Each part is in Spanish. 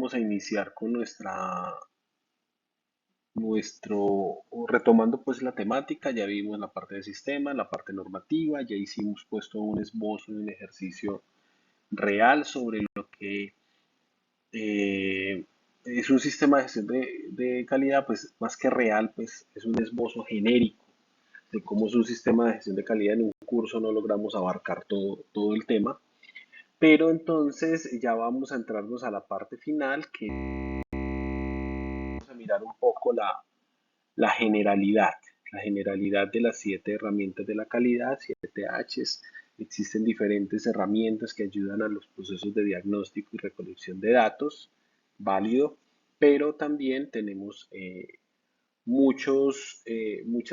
vamos a iniciar con retomando pues la temática. Ya vimos la parte de sistema, la parte normativa, ya hicimos puesto un esbozo de un ejercicio real sobre lo que es un sistema de gestión de calidad, pues más que real, pues es un esbozo genérico de cómo es un sistema de gestión de calidad. En un curso no logramos abarcar todo el tema, pero entonces ya vamos a entrarnos a la parte final, que vamos a mirar un poco la generalidad, la generalidad de las 7 herramientas de la calidad, 7 Hs. Existen diferentes herramientas que ayudan a los procesos de diagnóstico y recolección de datos, válido, pero también tenemos muchas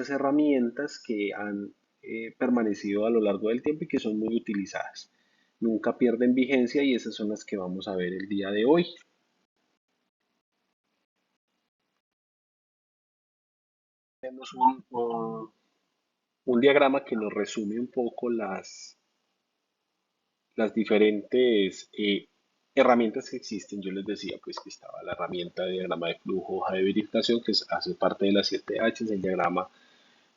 herramientas que han permanecido a lo largo del tiempo y que son muy utilizadas. Nunca pierden vigencia y esas son las que vamos a ver el día de hoy. Tenemos un diagrama que nos resume un poco las diferentes herramientas que existen. Yo les decía pues que estaba la herramienta de diagrama de flujo, hoja de verificación, que hace parte de las 7 Hs, el diagrama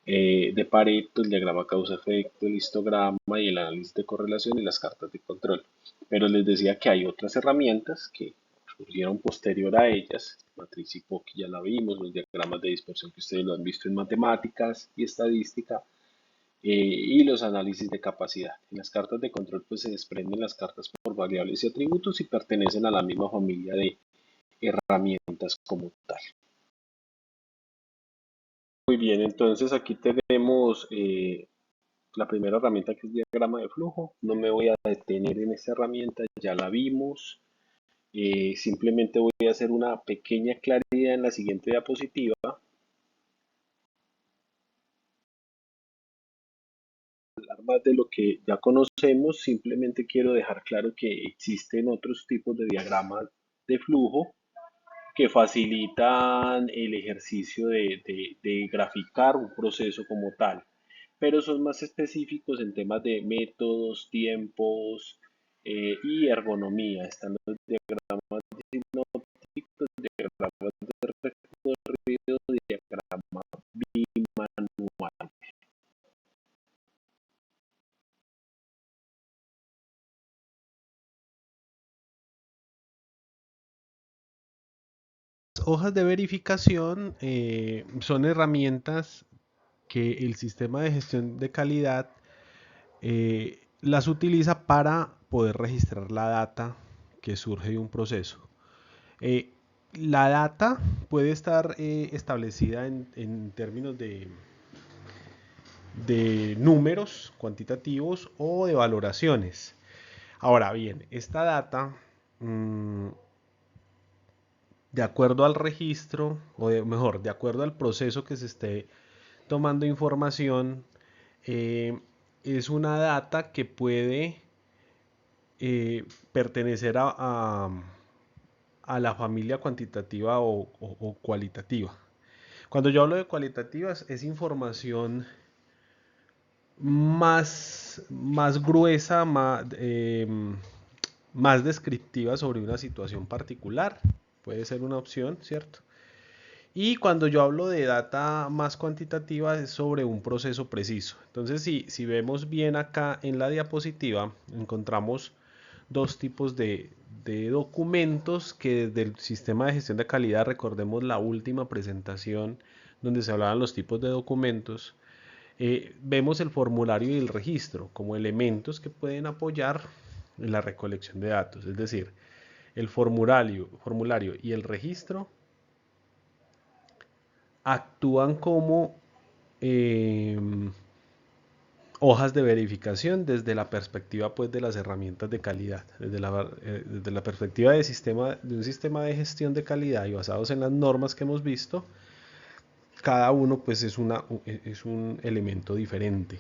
de Pareto, el diagrama causa-efecto, el histograma y el análisis de correlación y las cartas de control. Pero les decía que hay otras herramientas que surgieron posterior a ellas. Matriz y Pocky ya la vimos, los diagramas de dispersión que ustedes lo han visto en matemáticas y estadística, y los análisis de capacidad. En las cartas de control pues se desprenden las cartas por variables y atributos y pertenecen a la misma familia de herramientas como tal. Muy bien, entonces aquí tenemos la primera herramienta, que es diagrama de flujo. No me voy a detener en esta herramienta, ya la vimos. Simplemente voy a hacer una pequeña claridad en la siguiente diapositiva. Hablar más de lo que ya conocemos, simplemente quiero dejar claro que existen otros tipos de diagramas de flujo que facilitan el ejercicio de graficar un proceso como tal, pero son más específicos en temas de métodos, tiempos y ergonomía. Están los diagramas sinópticos, diagramas de recorrido, diagrama bimanual. Hojas de verificación son herramientas que el sistema de gestión de calidad las utiliza para poder registrar la data que surge de un proceso. Eh, la data puede estar establecida en términos de números cuantitativos o de valoraciones. Ahora bien, esta data, de acuerdo al registro, mejor, de acuerdo al proceso que se esté tomando información, eh, es una data que puede pertenecer a la familia cuantitativa o cualitativa. Cuando yo hablo de cualitativas, es información más gruesa, más descriptiva sobre una situación particular. Puede ser una opción, ¿cierto? Y cuando yo hablo de data más cuantitativa es sobre un proceso preciso. Entonces, si vemos bien acá en la diapositiva, encontramos dos tipos de documentos que desde el sistema de gestión de calidad, recordemos la última presentación donde se hablaban los tipos de documentos, vemos el formulario y el registro como elementos que pueden apoyar en la recolección de datos. Es decir, el formulario y el registro actúan como eh, hojas de verificación desde la perspectiva pues, de las herramientas de calidad, desde la perspectiva de un sistema de gestión de calidad y basados en las normas que hemos visto. Cada uno pues es un elemento diferente.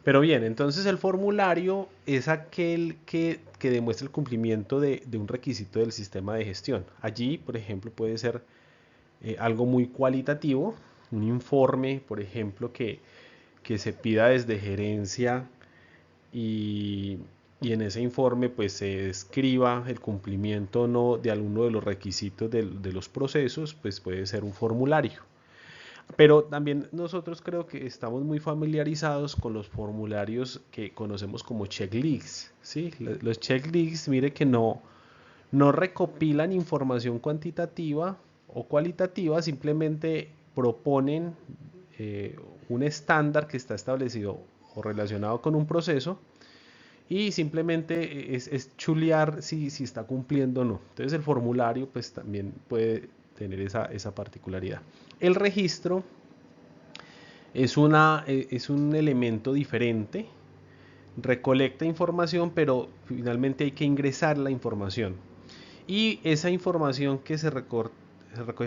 Pero bien, entonces el formulario es aquel que demuestra el cumplimiento de un requisito del sistema de gestión. Allí, por ejemplo, puede ser algo muy cualitativo, un informe, por ejemplo, que se pida desde gerencia y, y en ese informe pues se describa el cumplimiento o no de alguno de los requisitos de los procesos, pues puede ser un formulario. Pero también nosotros creo que estamos muy familiarizados con los formularios que conocemos como checklists, ¿sí? Los checklists, mire que no recopilan información cuantitativa o cualitativa, simplemente proponen un estándar que está establecido o relacionado con un proceso y simplemente es chulear si está cumpliendo o no. Entonces el formulario pues también puede tener esa particularidad. El registro es un elemento diferente, recolecta información, pero finalmente hay que ingresar la información. Y esa información que se recoge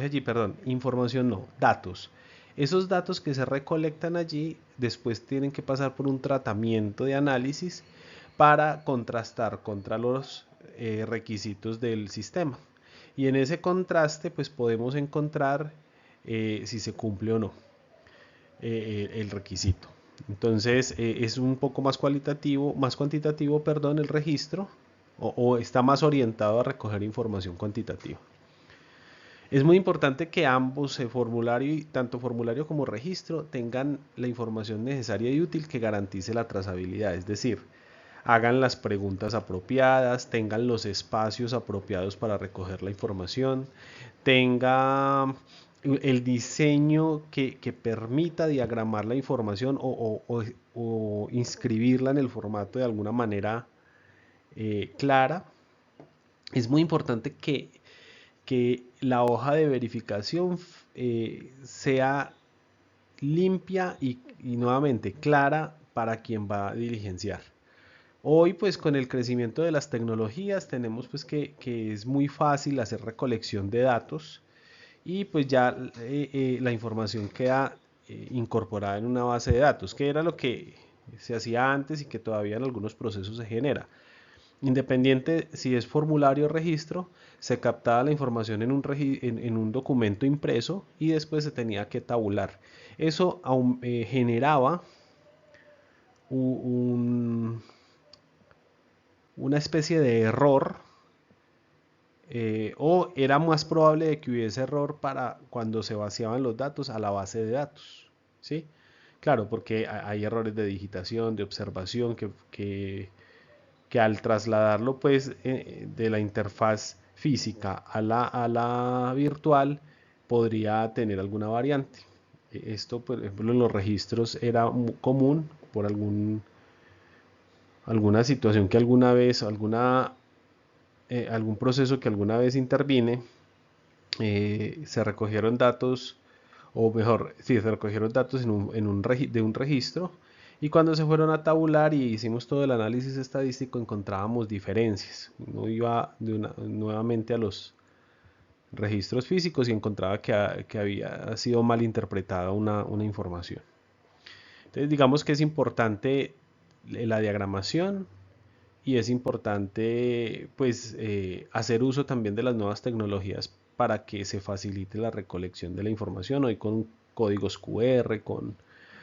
allí, perdón, información no, datos. Esos datos que se recolectan allí después tienen que pasar por un tratamiento de análisis para contrastar contra los requisitos del sistema. Y en ese contraste pues podemos encontrar si se cumple o no el requisito. Entonces es un poco más cualitativo, más cuantitativo, perdón, el registro o está más orientado a recoger información cuantitativa. Es muy importante que ambos, formulario, tanto formulario como registro, tengan la información necesaria y útil que garantice la trazabilidad, es decir, hagan las preguntas apropiadas, tengan los espacios apropiados para recoger la información, tenga el diseño que permita diagramar la información o inscribirla en el formato de alguna manera clara. Es muy importante que la hoja de verificación sea limpia y nuevamente clara para quien va a diligenciar. Hoy pues con el crecimiento de las tecnologías tenemos pues que es muy fácil hacer recolección de datos y pues ya la información queda incorporada en una base de datos, que era lo que se hacía antes y que todavía en algunos procesos se genera. Independiente si es formulario o registro, se captaba la información en un documento impreso y después se tenía que tabular. Eso generaba un, una especie de error o era más probable de que hubiese error para cuando se vaciaban los datos a la base de datos, ¿sí? Claro, porque hay errores de digitación, de observación, que al trasladarlo pues de la interfaz física a la virtual podría tener alguna variante. Esto, por ejemplo, en los registros era común por alguna situación que alguna vez, algún proceso que alguna vez intervine, se recogieron datos, o mejor, sí, se recogieron datos de un registro, y cuando se fueron a tabular y hicimos todo el análisis estadístico encontrábamos diferencias. Uno iba nuevamente a los registros físicos y encontraba que había sido mal interpretada una información. Entonces digamos que es importante la diagramación, y es importante pues hacer uso también de las nuevas tecnologías para que se facilite la recolección de la información. Hoy con códigos QR, con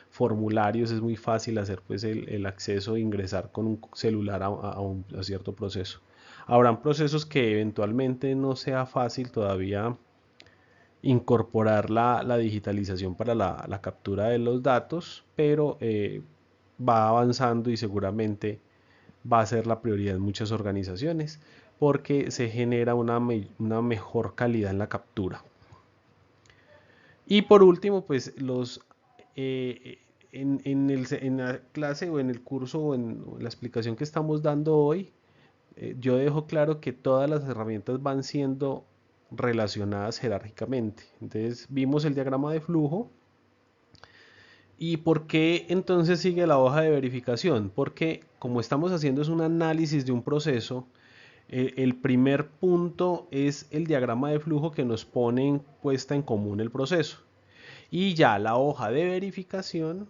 formularios es muy fácil hacer pues el acceso e ingresar con un celular a cierto proceso. Habrán procesos que eventualmente no sea fácil todavía incorporar la digitalización para la captura de los datos, pero va avanzando y seguramente va a ser la prioridad en muchas organizaciones porque se genera una mejor calidad en la captura. Y por último, pues en la clase o en el curso o en la explicación que estamos dando hoy, yo dejo claro que todas las herramientas van siendo relacionadas jerárquicamente. Entonces vimos el diagrama de flujo. ¿Y por qué entonces sigue la hoja de verificación? Porque como estamos haciendo es un análisis de un proceso, el primer punto es el diagrama de flujo que nos pone en puesta en común el proceso. Y ya la hoja de verificación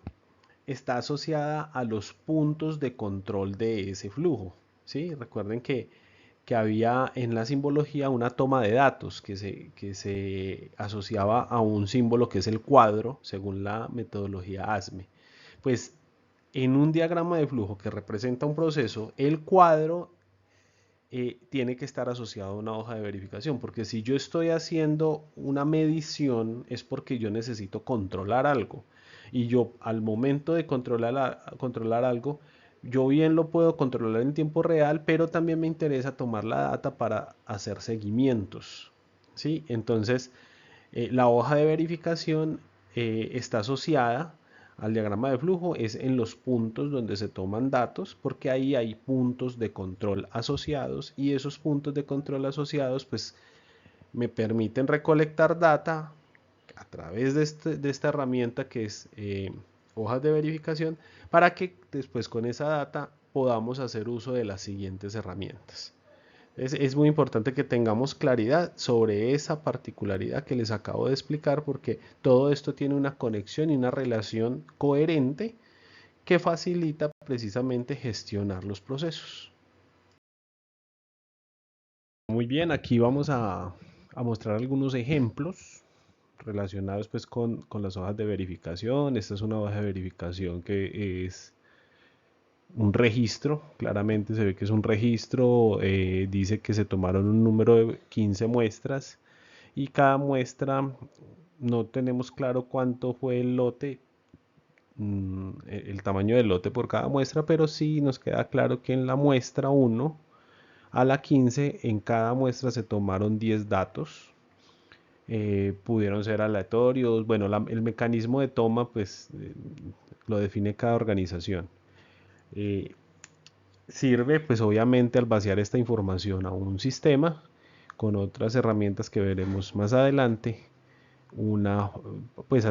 está asociada a los puntos de control de ese flujo. ¿Sí? Recuerden que había en la simbología una toma de datos que se asociaba a un símbolo que es el cuadro, según la metodología ASME. Pues en un diagrama de flujo que representa un proceso, el cuadro tiene que estar asociado a una hoja de verificación, porque si yo estoy haciendo una medición es porque yo necesito controlar algo. Y yo al momento de controlar algo, yo bien lo puedo controlar en tiempo real, pero también me interesa tomar la data para hacer seguimientos. ¿Sí? Entonces, la hoja de verificación está asociada al diagrama de flujo, es en los puntos donde se toman datos, porque ahí hay puntos de control asociados y esos puntos de control asociados pues me permiten recolectar data a través de esta herramienta que es hojas de verificación para que después con esa data podamos hacer uso de las siguientes herramientas. Es muy importante que tengamos claridad sobre esa particularidad que les acabo de explicar porque todo esto tiene una conexión y una relación coherente que facilita precisamente gestionar los procesos. Muy bien, aquí vamos a mostrar algunos ejemplos relacionados pues con las hojas de verificación. Esta es una hoja de verificación que es un registro, claramente se ve que es un registro, dice que se tomaron un número de 15 muestras y cada muestra no tenemos claro cuánto fue el lote, el tamaño del lote por cada muestra, pero sí nos queda claro que en la muestra 1 a la 15 en cada muestra se tomaron 10 datos, pudieron ser aleatorios, bueno, el mecanismo de toma pues lo define cada organización. Sirve pues obviamente al vaciar esta información a un sistema con otras herramientas que veremos más adelante, pues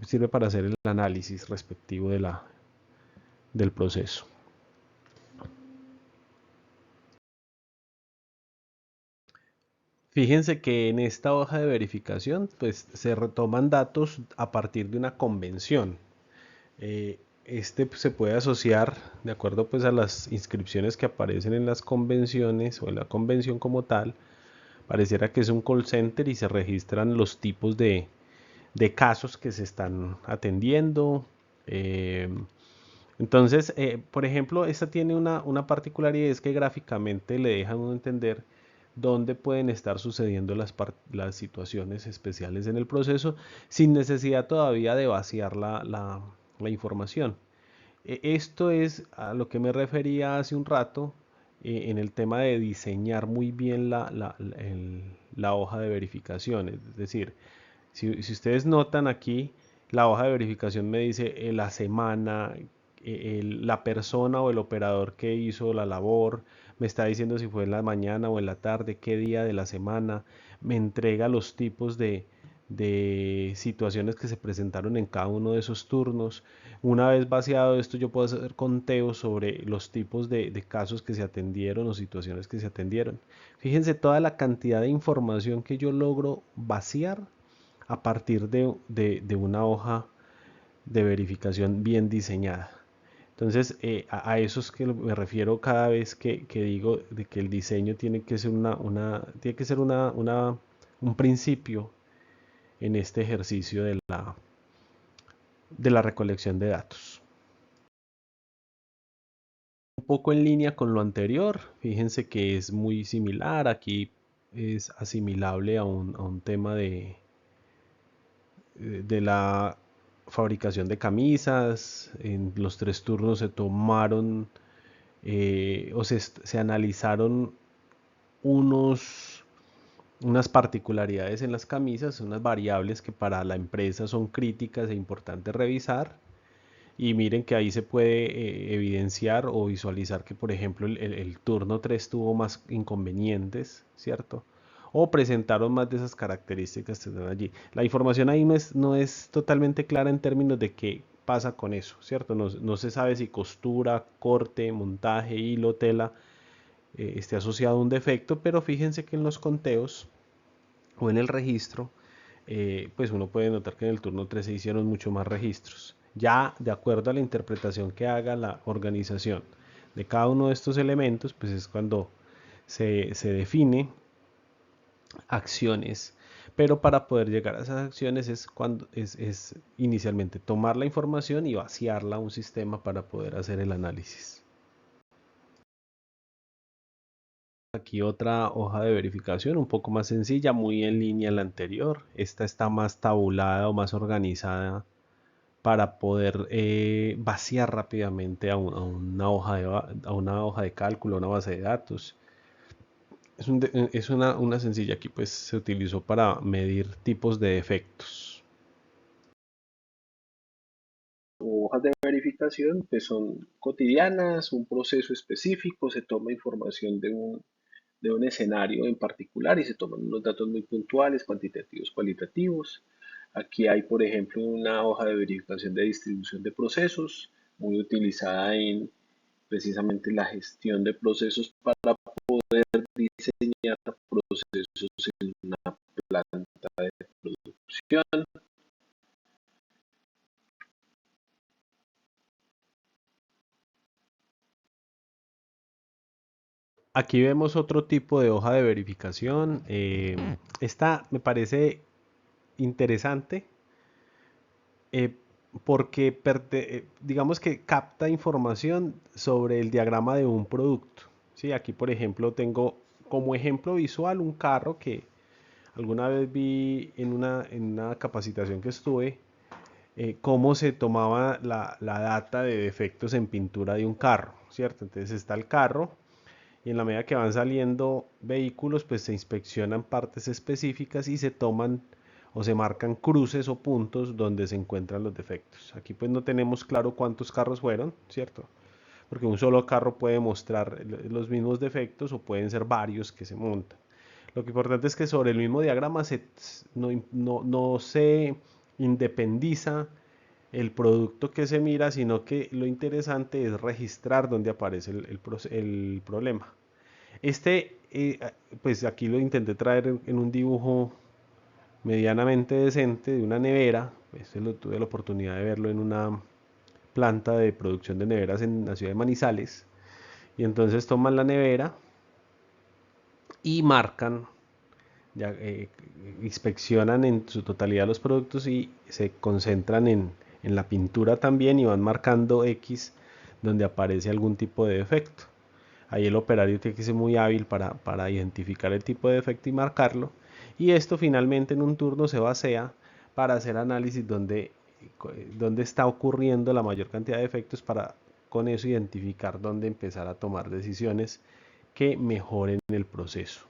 sirve para hacer el análisis respectivo del proceso. Fíjense que en esta hoja de verificación pues se retoman datos a partir de una convención. Este pues, se puede asociar de acuerdo pues a las inscripciones que aparecen en las convenciones o en la convención como tal. Pareciera que es un call center y se registran los tipos de casos que se están atendiendo. Eh, entonces, por ejemplo, esta tiene una particularidad, es que gráficamente le dejan uno entender dónde pueden estar sucediendo las situaciones especiales en el proceso sin necesidad todavía de vaciar la información. Esto es a lo que me refería hace un rato en el tema de diseñar muy bien la hoja de verificación. Es decir, si ustedes notan aquí, la hoja de verificación me dice la semana, la persona o el operador que hizo la labor, me está diciendo si fue en la mañana o en la tarde, qué día de la semana, me entrega los tipos de situaciones que se presentaron en cada uno de esos turnos. Una vez vaciado esto, yo puedo hacer conteos sobre los tipos de casos que se atendieron o situaciones que se atendieron. Fíjense toda la cantidad de información que yo logro vaciar a partir de una hoja de verificación bien diseñada. Entonces, a eso es que me refiero cada vez que digo de que el diseño tiene que ser tiene que ser un principio en este ejercicio de la recolección de datos. Un poco en línea con lo anterior, fíjense que es muy similar, aquí es asimilable a un tema de la fabricación de camisas. En los 3 turnos se tomaron o se analizaron unas particularidades en las camisas, unas variables que para la empresa son críticas e importantes revisar. Y miren que ahí se puede evidenciar o visualizar que, por ejemplo, el turno 3 tuvo más inconvenientes, ¿cierto? O presentaron más de esas características que están allí. La información ahí no es totalmente clara en términos de qué pasa con eso, ¿cierto? No se sabe si costura, corte, montaje, hilo, tela esté asociado a un defecto, pero fíjense que en los conteos o en el registro, pues uno puede notar que en el turno 3 se hicieron mucho más registros. Ya de acuerdo a la interpretación que haga la organización de cada uno de estos elementos, pues es cuando se define acciones Pero para poder llegar a esas acciones es cuando es inicialmente tomar la información y vaciarla a un sistema para poder hacer el análisis. Aquí otra hoja de verificación un poco más sencilla, muy en línea a la anterior. Esta está más tabulada o más organizada para poder vaciar rápidamente a una hoja de cálculo, a una base de datos. Es una sencilla, aquí pues se utilizó para medir tipos de defectos. Hojas de verificación pues son cotidianas, un proceso específico, se toma información de un escenario en particular y se toman unos datos muy puntuales, cuantitativos, cualitativos. Aquí hay, por ejemplo, una hoja de verificación de distribución de procesos, muy utilizada en precisamente la gestión de procesos para poder diseñar procesos en una planta de producción. Aquí vemos otro tipo de hoja de verificación. Esta me parece interesante eh, porque digamos que capta información sobre el diagrama de un producto. ¿Sí? Aquí, por ejemplo, tengo como ejemplo visual un carro que alguna vez vi en una capacitación que estuve, cómo se tomaba la data de defectos en pintura de un carro, ¿cierto? Entonces está el carro y en la medida que van saliendo vehículos, pues se inspeccionan partes específicas y se toman o se marcan cruces o puntos donde se encuentran los defectos. Aquí pues no tenemos claro cuántos carros fueron, ¿cierto? Porque un solo carro puede mostrar los mismos defectos o pueden ser varios que se montan. Lo que importante es que sobre el mismo diagrama no se independiza el producto que se mira, sino que lo interesante es registrar dónde aparece el problema. Pues aquí lo intenté traer en un dibujo medianamente decente de una nevera. Tuve la oportunidad de verlo en una planta de producción de neveras en la ciudad de Manizales. Y entonces toman la nevera y marcan, ya, inspeccionan en su totalidad los productos y se concentran en la pintura también y van marcando X donde aparece algún tipo de defecto. Ahí el operario tiene que ser muy hábil para identificar el tipo de defecto y marcarlo. Y esto finalmente en un turno se basea para hacer análisis donde está ocurriendo la mayor cantidad de defectos para con eso identificar dónde empezar a tomar decisiones que mejoren el proceso.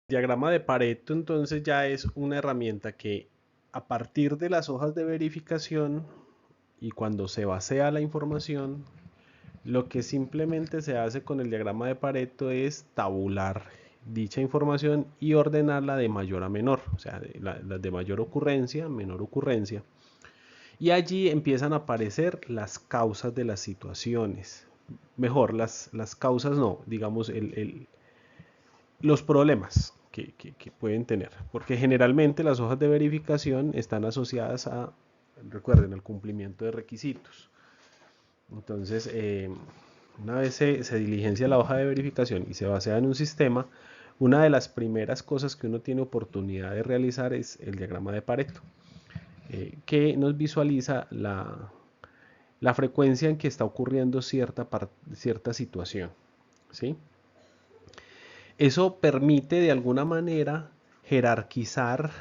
El diagrama de Pareto entonces ya es una herramienta que a partir de las hojas de verificación y cuando se basea la información, lo que simplemente se hace con el diagrama de Pareto es tabular dicha información y ordenarla de mayor a menor, o sea, de mayor ocurrencia, menor ocurrencia. Y allí empiezan a aparecer las causas de las situaciones. Mejor, las causas no, digamos, los problemas que pueden tener. Porque generalmente las hojas de verificación están asociadas a, recuerden, al cumplimiento de requisitos. Entonces, una vez se diligencia la hoja de verificación y se basea en un sistema, una de las primeras cosas que uno tiene oportunidad de realizar es el diagrama de Pareto, que nos visualiza la frecuencia en que está ocurriendo cierta situación. ¿Sí? Eso permite de alguna manera jerarquizar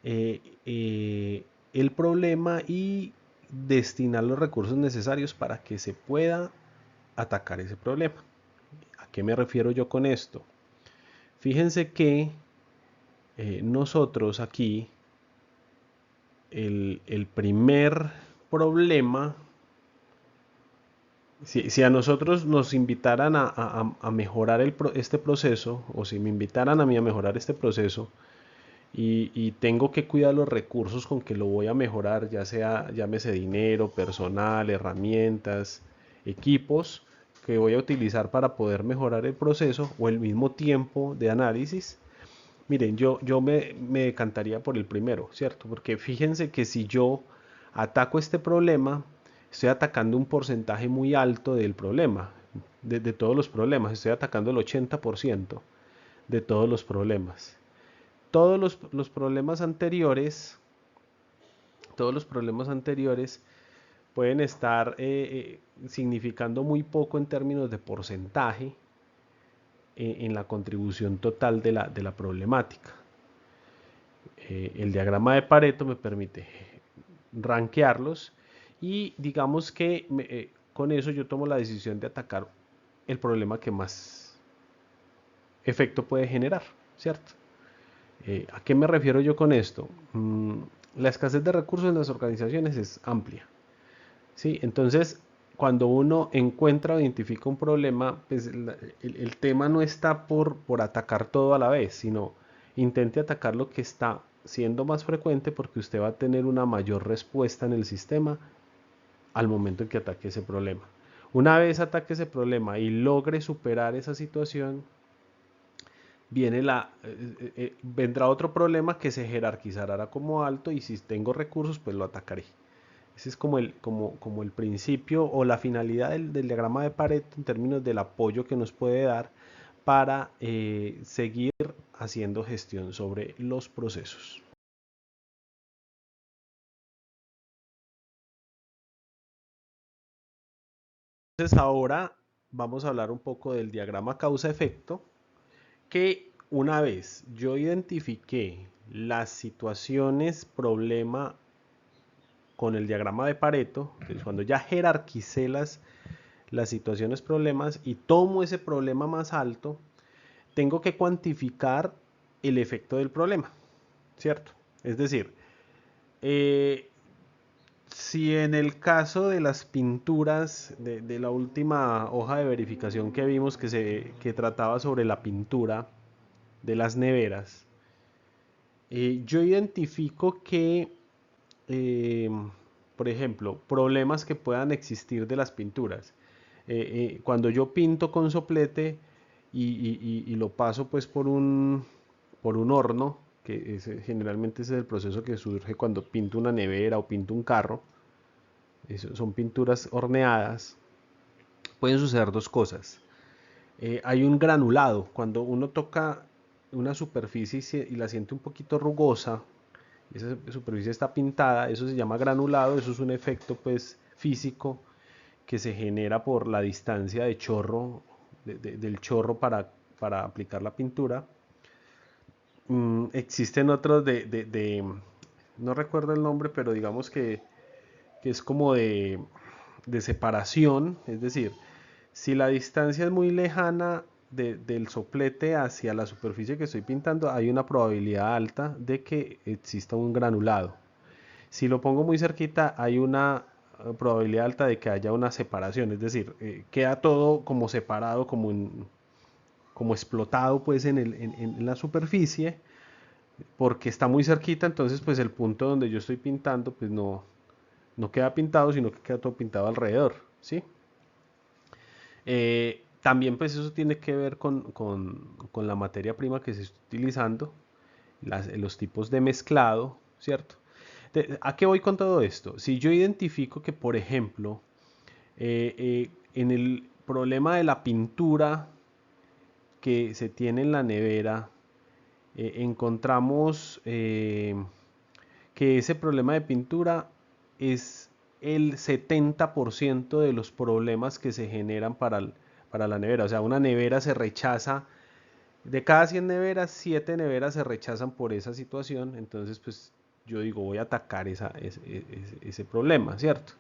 eh, eh, el problema y destinar los recursos necesarios para que se pueda atacar ese problema. ¿A qué me refiero yo con esto? Fíjense que nosotros aquí, el primer problema, si a nosotros nos invitaran a mejorar este proceso, o si me invitaran a mí a mejorar este proceso, y tengo que cuidar los recursos con que lo voy a mejorar, ya sea, llámese dinero, personal, herramientas, equipos que voy a utilizar para poder mejorar el proceso o el mismo tiempo de análisis. Miren, yo me decantaría por el primero, ¿cierto? Porque fíjense que si yo ataco este problema, estoy atacando un porcentaje muy alto del problema, de todos los problemas, estoy atacando el 80% de todos los problemas. Todos los problemas anteriores, todos los problemas anteriores pueden estar significando muy poco en términos de porcentaje en la contribución total de la problemática. El diagrama de Pareto me permite rankearlos y digamos que con eso yo tomo la decisión de atacar el problema que más efecto puede generar, ¿cierto? ¿A qué me refiero yo con esto? La escasez de recursos en las organizaciones es amplia, ¿sí? Entonces, cuando uno encuentra o identifica un problema, pues el tema no está por atacar todo a la vez, sino intente atacar lo que está siendo más frecuente porque usted va a tener una mayor respuesta en el sistema al momento en que ataque ese problema. Una vez ataque ese problema y logre superar esa situación, vendrá otro problema que se jerarquizará como alto y si tengo recursos, pues lo atacaré. Ese es como el principio o la finalidad del diagrama de Pareto en términos del apoyo que nos puede dar para seguir haciendo gestión sobre los procesos. Entonces ahora vamos a hablar un poco del diagrama causa-efecto, que una vez yo identifiqué las situaciones problema con el diagrama de Pareto, que es cuando ya jerarquicé las situaciones problemas y tomo ese problema más alto, tengo que cuantificar el efecto del problema, ¿cierto? Es decir, eh, si en el caso de las pinturas de la última hoja de verificación que vimos que trataba sobre la pintura de las neveras, yo identifico que, eh, por ejemplo, problemas que puedan existir de las pinturas. Cuando yo pinto con soplete y lo paso pues por un horno, que generalmente ese es el proceso que surge cuando pinto una nevera o pinto un carro, son pinturas horneadas, pueden suceder dos cosas. Hay un granulado, cuando uno toca una superficie y la siente un poquito rugosa, esa superficie está pintada, eso se llama granulado, eso es un efecto pues físico que se genera por la distancia de chorro, del chorro para aplicar la pintura. Existen otros no recuerdo el nombre, pero digamos que es como de separación, es decir, si la distancia es muy lejana del soplete hacia la superficie que estoy pintando, hay una probabilidad alta de que exista un granulado. Si lo pongo muy cerquita, hay una probabilidad alta de que haya una separación, es decir, queda todo como separado, como explotado pues en la superficie, porque está muy cerquita, entonces pues el punto donde yo estoy pintando pues no queda pintado, sino que queda todo pintado alrededor, ¿sí? También pues eso tiene que ver con la materia prima que se está utilizando, los tipos de mezclado, ¿cierto? ¿A qué voy con todo esto? Si yo identifico que, por ejemplo, en el problema de la pintura que se tiene en la nevera, encontramos que ese problema de pintura es el 70% de los problemas que se generan para la nevera. O sea, una nevera se rechaza, de cada 100 neveras, 7 neveras se rechazan por esa situación. Entonces, pues yo digo, voy a atacar ese problema, ¿cierto?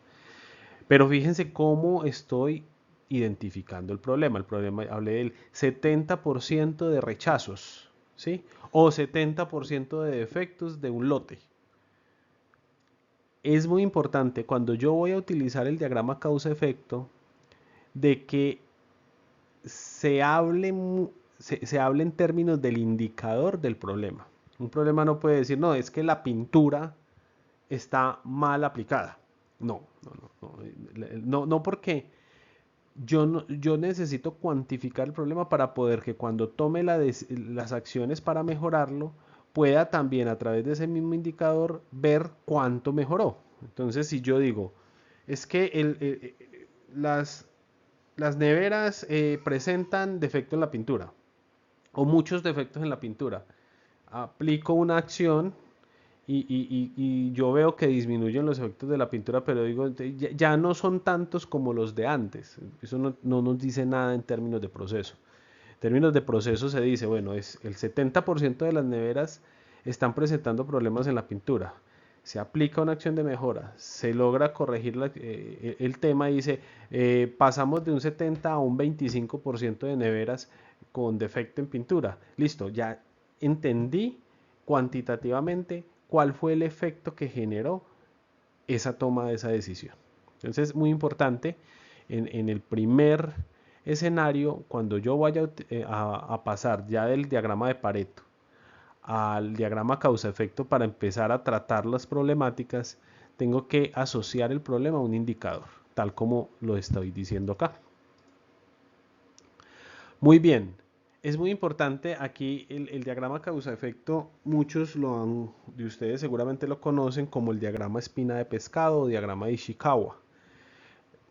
Pero fíjense cómo estoy identificando el problema. El problema, hablé del 70% de rechazos, ¿sí? O 70% de defectos de un lote. Es muy importante cuando yo voy a utilizar el diagrama causa-efecto de que se hable, se hable en términos del indicador del problema. Un problema no puede decir, no, es que la pintura está mal aplicada. No, no porque yo necesito cuantificar el problema para poder que cuando tome las acciones para mejorarlo, pueda también a través de ese mismo indicador ver cuánto mejoró. Entonces, si yo digo, es que las, las neveras presentan defecto en la pintura o muchos defectos en la pintura. Aplico una acción y yo veo que disminuyen los efectos de la pintura, pero digo, ya no son tantos como los de antes. Eso no nos dice nada en términos de proceso. En términos de proceso se dice, bueno, es el 70% de las neveras están presentando problemas en la pintura. Se aplica una acción de mejora, se logra corregir el tema y dice, pasamos de un 70 a un 25% de neveras con defecto en pintura. Listo, ya entendí cuantitativamente cuál fue el efecto que generó esa toma de esa decisión. Entonces es muy importante en el primer escenario, cuando yo vaya a pasar ya del diagrama de Pareto al diagrama causa-efecto para empezar a tratar las problemáticas, tengo que asociar el problema a un indicador, tal como lo estoy diciendo acá. Muy bien, es muy importante aquí el diagrama causa-efecto, muchos de ustedes seguramente lo conocen como el diagrama espina de pescado o diagrama de Ishikawa.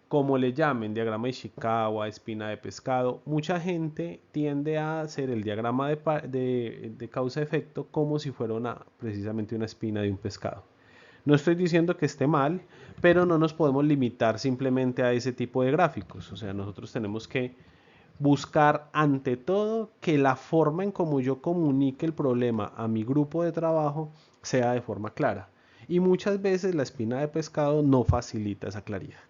Como le llamen, diagrama de Ishikawa, espina de pescado, mucha gente tiende a hacer el diagrama de causa-efecto como si fuera precisamente una espina de un pescado. No estoy diciendo que esté mal, pero no nos podemos limitar simplemente a ese tipo de gráficos. O sea, nosotros tenemos que buscar ante todo que la forma en como yo comunique el problema a mi grupo de trabajo sea de forma clara. Y muchas veces la espina de pescado no facilita esa claridad.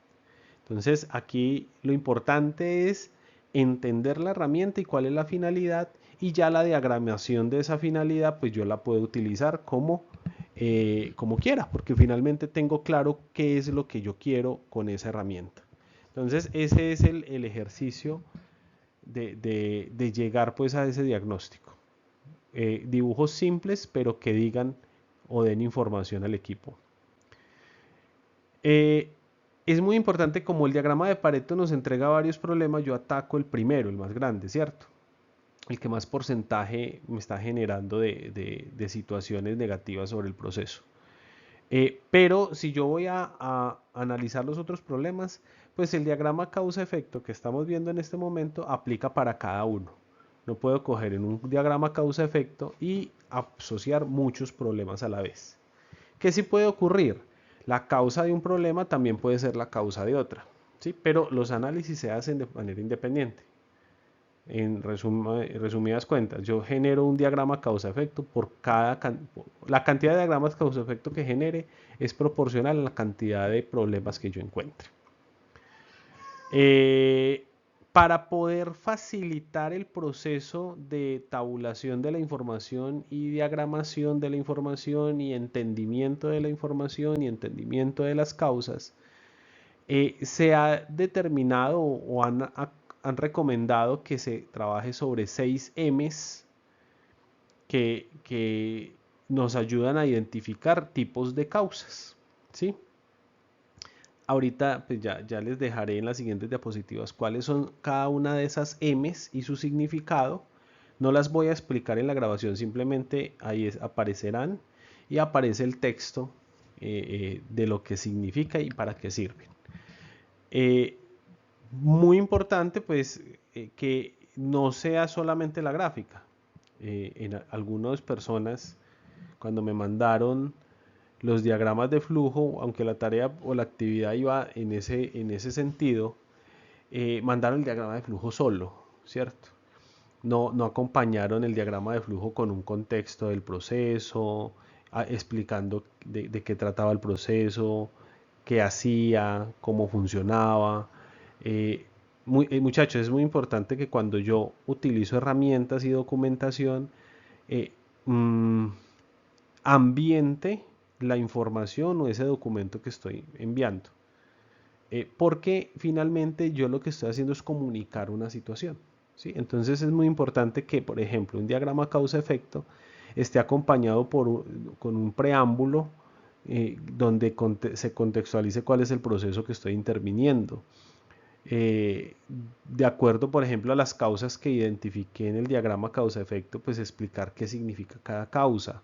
Entonces aquí lo importante es entender la herramienta y cuál es la finalidad, y ya la diagramación de esa finalidad pues yo la puedo utilizar como quiera, porque finalmente tengo claro qué es lo que yo quiero con esa herramienta. Entonces ese es el ejercicio de llegar pues a ese diagnóstico. Dibujos simples pero que digan o den información al equipo. Es muy importante, como el diagrama de Pareto nos entrega varios problemas, yo ataco el primero, el más grande, ¿cierto? El que más porcentaje me está generando de situaciones negativas sobre el proceso. Pero si yo voy a analizar los otros problemas, pues el diagrama causa-efecto que estamos viendo en este momento aplica para cada uno. No puedo coger en un diagrama causa-efecto y asociar muchos problemas a la vez. ¿Qué sí puede ocurrir? La causa de un problema también puede ser la causa de otra, ¿sí? Pero los análisis se hacen de manera independiente. En resumidas cuentas, yo genero un diagrama causa-efecto la cantidad de diagramas causa-efecto que genere es proporcional a la cantidad de problemas que yo encuentre. Eh, para poder facilitar el proceso de tabulación de la información y diagramación de la información y entendimiento de la información y entendimiento de las causas, se ha determinado o han recomendado que se trabaje sobre 6 M's que nos ayudan a identificar tipos de causas, ¿sí? Ahorita pues ya les dejaré en las siguientes diapositivas cuáles son cada una de esas M's y su significado. No las voy a explicar en la grabación, simplemente ahí aparecerán y aparece el texto de lo que significa y para qué sirven. Muy importante pues que no sea solamente la gráfica. En algunas personas cuando me mandaron los diagramas de flujo, aunque la tarea o la actividad iba en ese sentido, mandaron el diagrama de flujo solo, ¿cierto? No acompañaron el diagrama de flujo con un contexto del proceso, explicando de qué trataba el proceso, qué hacía, cómo funcionaba. Eh, Muchachos, es muy importante que cuando yo utilizo herramientas y documentación, eh, mmm, ambiente la información o ese documento que estoy enviando. Porque finalmente yo lo que estoy haciendo es comunicar una situación, ¿sí? Entonces es muy importante que, por ejemplo, un diagrama causa-efecto esté acompañado con un preámbulo donde se contextualice cuál es el proceso que estoy interviniendo. De acuerdo, por ejemplo, a las causas que identifiqué en el diagrama causa-efecto, pues explicar qué significa cada causa,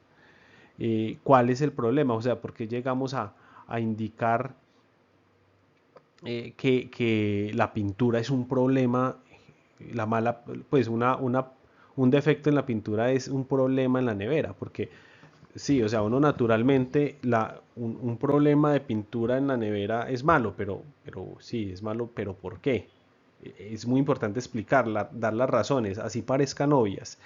cuál es el problema, o sea, por qué llegamos a indicar que la pintura es un problema, la mala, pues un defecto en la pintura es un problema en la nevera, porque sí, o sea, uno naturalmente, un problema de pintura en la nevera es malo, pero sí, es malo, pero ¿por qué? Es muy importante explicarla, dar las razones, así parezcan obvias.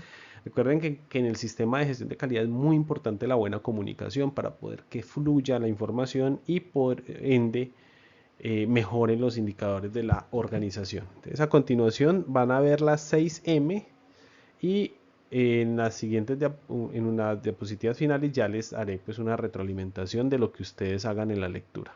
Recuerden que en el sistema de gestión de calidad es muy importante la buena comunicación para poder que fluya la información y por ende mejoren los indicadores de la organización. Entonces, a continuación van a ver las 6M y en las siguientes en unas diapositivas finales ya les haré pues una retroalimentación de lo que ustedes hagan en la lectura.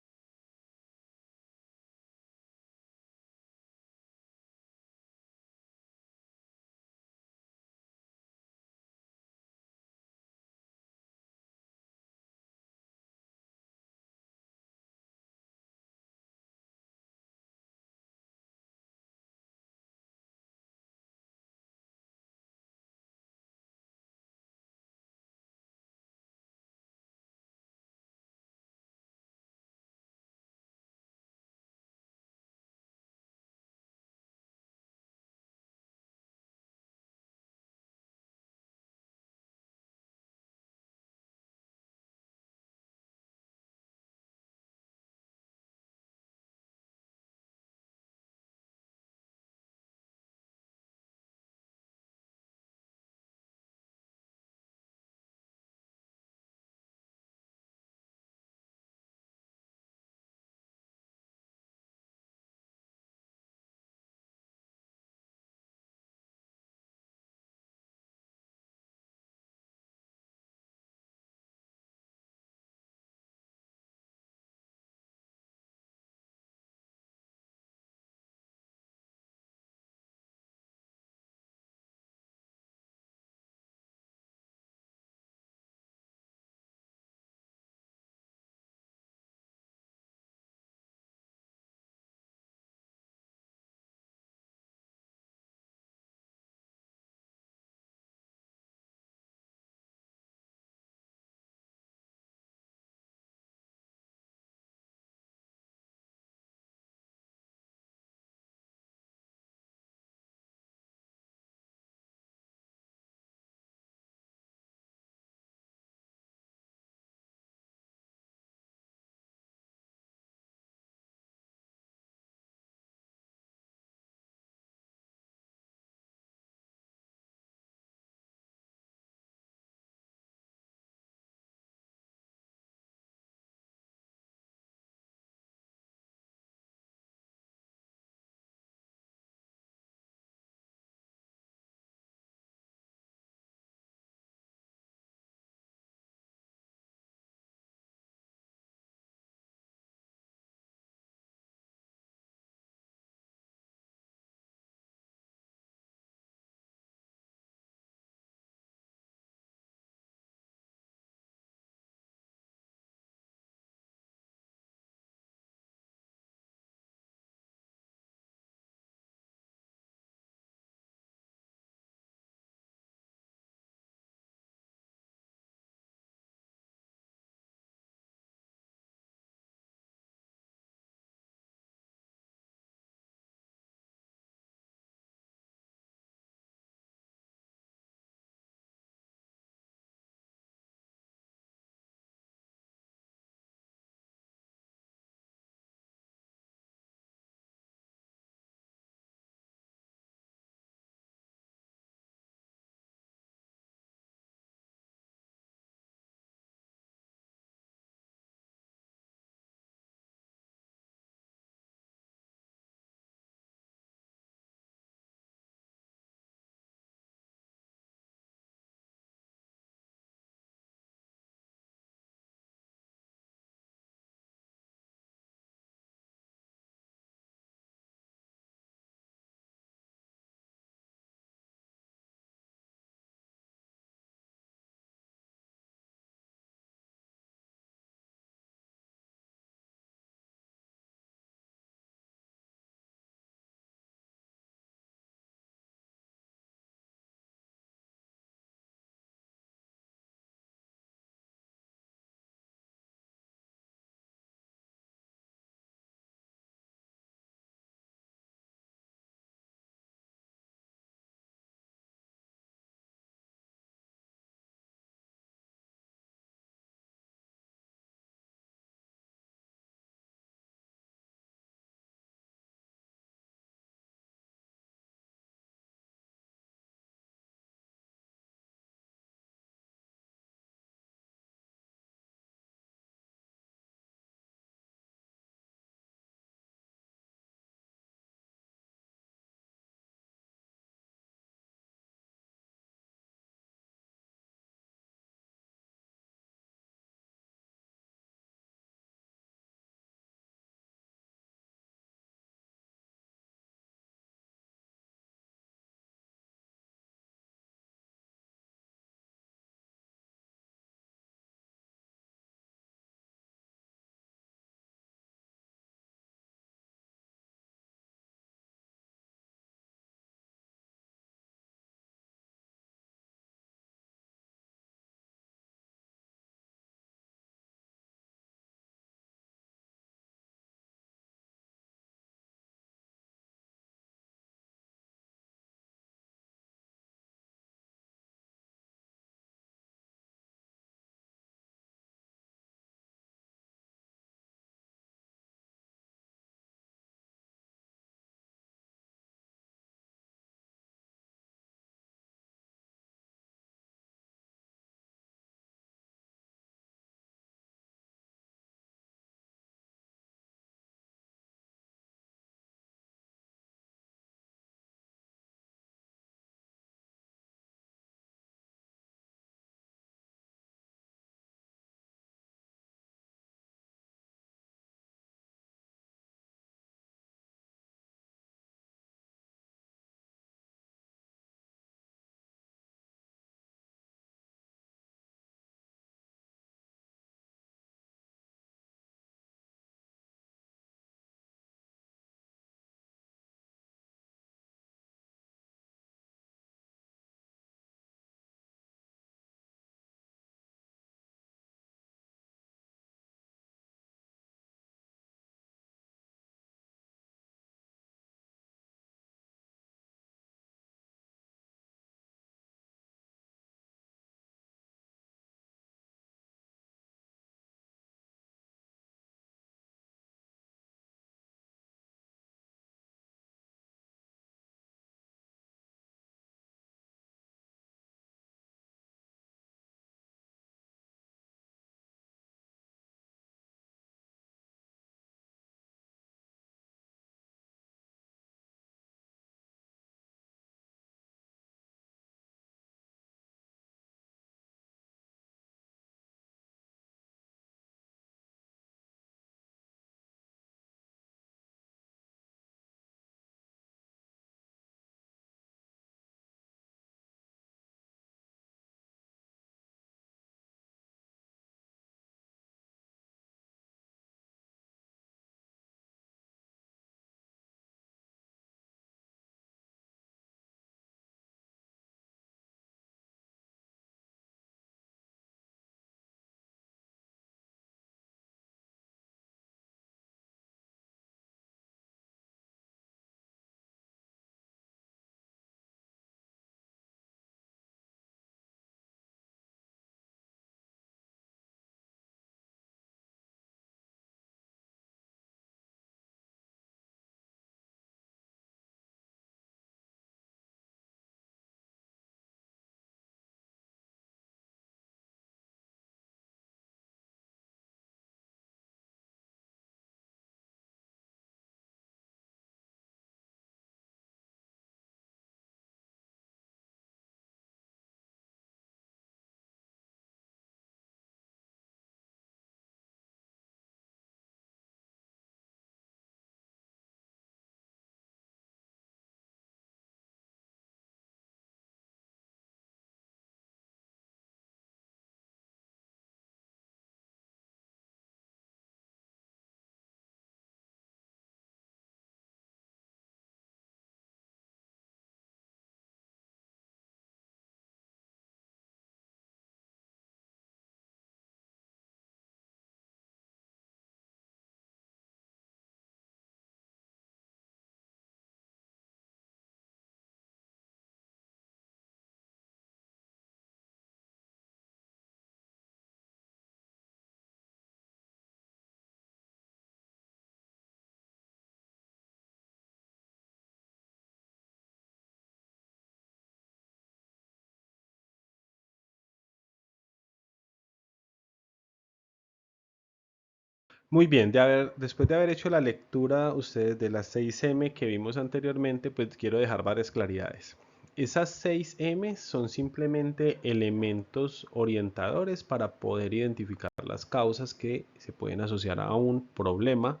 Muy bien, después de haber hecho la lectura ustedes de las 6M que vimos anteriormente, pues quiero dejar varias claridades. Esas 6M son simplemente elementos orientadores para poder identificar las causas que se pueden asociar a un problema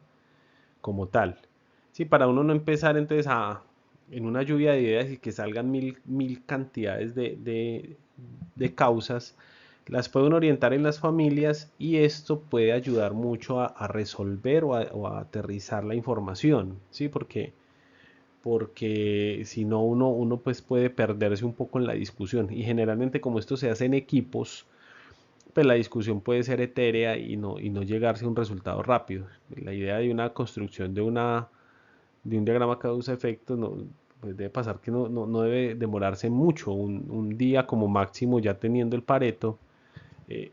como tal. Sí, para uno no empezar entonces en una lluvia de ideas y que salgan mil cantidades de causas, las pueden orientar en las familias y esto puede ayudar mucho a resolver o a aterrizar la información, ¿sí? Porque si no uno pues puede perderse un poco en la discusión y generalmente como esto se hace en equipos, pues la discusión puede ser etérea y no llegarse a un resultado rápido. La idea de una construcción de un diagrama causa-efecto no, pues debe pasar que no debe demorarse mucho, un día como máximo ya teniendo el Pareto, eh,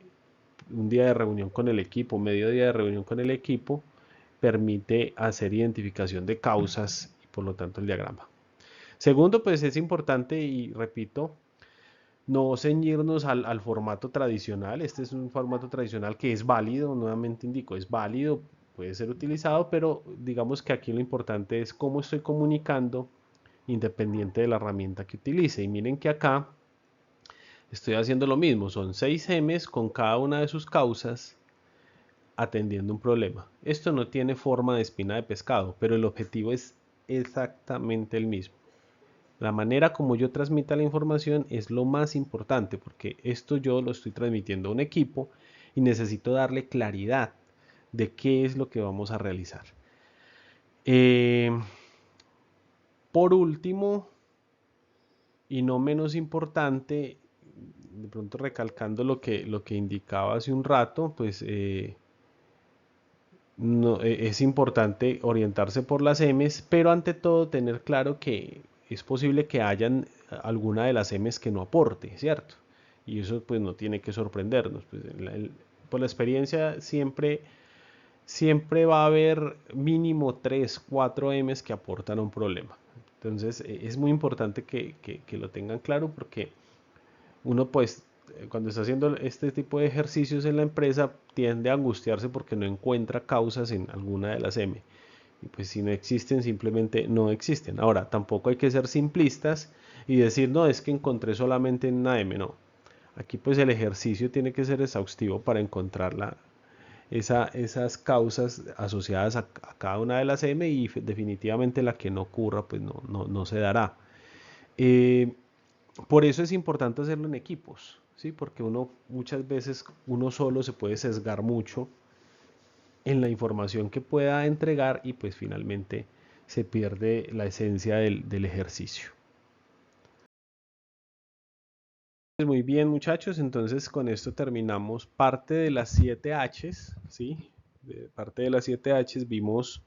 un día de reunión con el equipo, medio día de reunión con el equipo, permite hacer identificación de causas y por lo tanto el diagrama. Segundo, pues es importante y repito, no ceñirnos al formato tradicional. Este es un formato tradicional que es válido, nuevamente indico, es válido, puede ser utilizado, pero digamos que aquí lo importante es cómo estoy comunicando independiente de la herramienta que utilice. Y miren que acá estoy haciendo lo mismo, son 6 M's con cada una de sus causas atendiendo un problema. Esto no tiene forma de espina de pescado, pero el objetivo es exactamente el mismo. La manera como yo transmita la información es lo más importante porque esto yo lo estoy transmitiendo a un equipo y necesito darle claridad de qué es lo que vamos a realizar. Eh, por último, y no menos importante, de pronto recalcando lo que indicaba hace un rato, pues no, es importante orientarse por las M's, pero ante todo tener claro que es posible que hayan alguna de las M's que no aporte, ¿cierto? Y eso pues no tiene que sorprendernos. Pues, por la experiencia siempre va a haber mínimo 3 4 M's que aportan a un problema. Entonces es muy importante que lo tengan claro porque uno pues cuando está haciendo este tipo de ejercicios en la empresa tiende a angustiarse porque no encuentra causas en alguna de las M. Y pues si no existen, simplemente no existen. Ahora, tampoco hay que ser simplistas y decir, no, es que encontré solamente en una M, no. Aquí pues el ejercicio tiene que ser exhaustivo para encontrar esas causas asociadas a cada una de las M y definitivamente la que no ocurra pues no se dará. Eh, por eso es importante hacerlo en equipos, ¿sí? Porque uno muchas veces uno solo se puede sesgar mucho en la información que pueda entregar y pues finalmente se pierde la esencia del ejercicio. Pues muy bien muchachos, entonces con esto terminamos parte de las 7 H's, ¿sí? Parte de las 7 H's vimos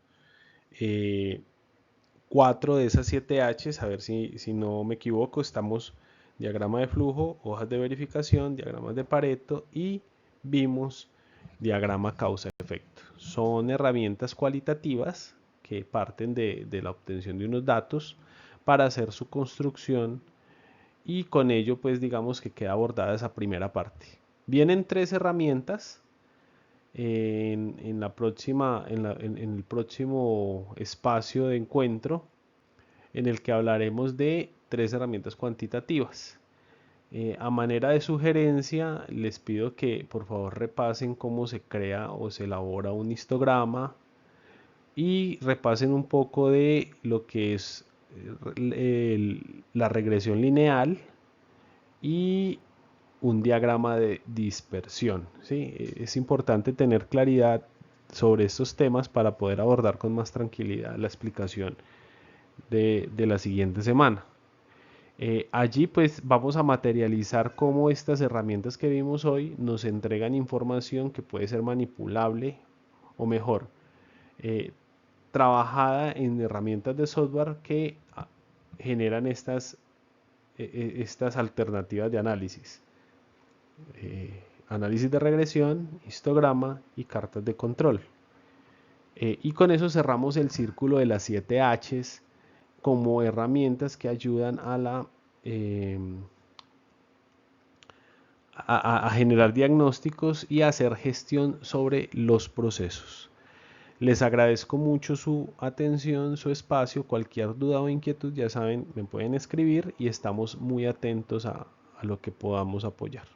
eh, 4 de esas 7 H's, a ver si no me equivoco, estamos diagrama de flujo, hojas de verificación, diagramas de Pareto y vimos diagrama causa-efecto. Son herramientas cualitativas que parten de la obtención de unos datos para hacer su construcción y con ello pues digamos que queda abordada esa primera parte. Vienen 3 herramientas en la próxima, en el próximo espacio de encuentro en el que hablaremos de 3 herramientas cuantitativas. A manera de sugerencia, les pido que por favor repasen cómo se crea o se elabora un histograma y repasen un poco de lo que es la regresión lineal y un diagrama de dispersión. ¿Sí? Es importante tener claridad sobre estos temas para poder abordar con más tranquilidad la explicación de la siguiente semana. Allí pues vamos a materializar cómo estas herramientas que vimos hoy nos entregan información que puede ser manipulable o mejor, eh, trabajada en herramientas de software que generan estas alternativas de análisis. Análisis de regresión, histograma y cartas de control. Y con eso cerramos el círculo de las 7 H's como herramientas que ayudan eh, a generar diagnósticos y a hacer gestión sobre los procesos. Les agradezco mucho su atención, su espacio. Cualquier duda o inquietud, ya saben, me pueden escribir y estamos muy atentos a lo que podamos apoyar.